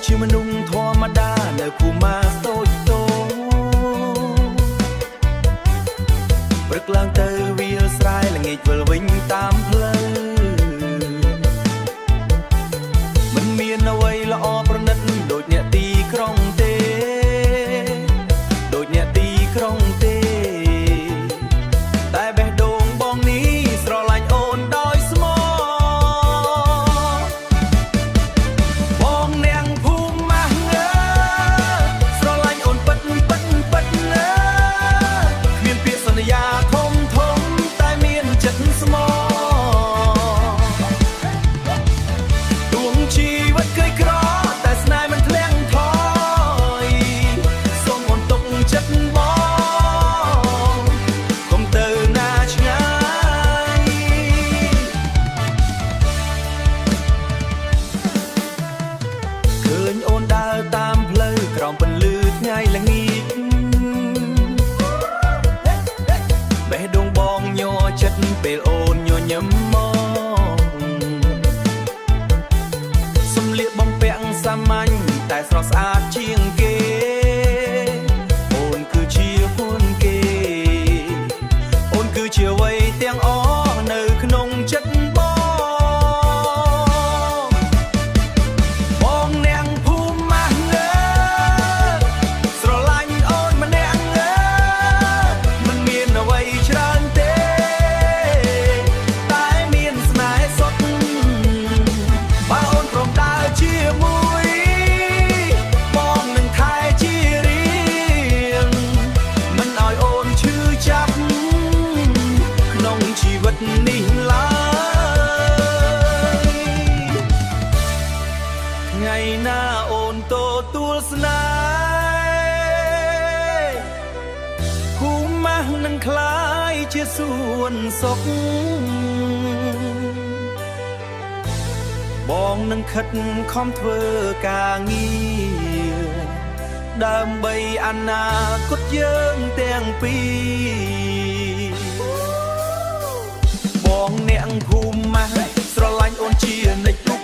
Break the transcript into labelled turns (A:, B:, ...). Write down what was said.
A: ជាមនុស្សធម្មតានៅភូមិមាតូចតូចព្រឹកឡើងទៅវាលស្រែល្ងាចវិលវិញតាមផ្លូវមិនមានអ្វីល្អប្រណិតដូចអ្នកទីក្រុងទេដូចអ្នកទីក្រុងទេតែបេះដូងបងនេះស្រឡាញ់អូនដោយស្មោះបងនាងភូមិម៉ាស់ងើស្រឡាញ់អូនពិតពិតពិតងើគ្មានពាក្យសន្យាធំធំតែមានចិត្តស្មោះដួងជីវិតក្រីក្រតែស្នេហ៍មិនធ្លាក់ថយសូមអូនទុកចិត្តបងកុំទៅណាឆ្ងាយឃើញអូនដើរតាមផ្លូវក្រោមពន្លឺថ្ងៃល្ងាចបេះដូងបងញ័រចិត្តពេលអូនញញឹមមកសំលៀកបំពាក់សាមញ្ញតែស្រស់ស្អាតជាងគេអូនគឺជាហ៊ុនគេអូនគឺជាអ្វីទាំងអស់នៅក្នុងចិត្តបងនាងភូមិម៉ាស់ងើស្រឡាញ់អូនម្នាក់ងើមិនមានអ្វីច្រើនទេតែមានស្នេហ៍សុទ្ធបើអូនព្រមដើរជាមួយបងនឹងថែជារៀងមិនឲ្យអូនឈឺចាប់ក្នុងជីវិតនេះឡើយថ្ងៃណាអូនទទួលស្នេហ៍ភូមិម៉ាស់នឹងคล้ายជាសួនសុខបងនឹងខិតខំធ្វើការងារដើម្បីអនាគតយើងទាំងពីរបងអ្នកភូមិម៉ាស់ស្រឡាញ់អូនជានិច្ច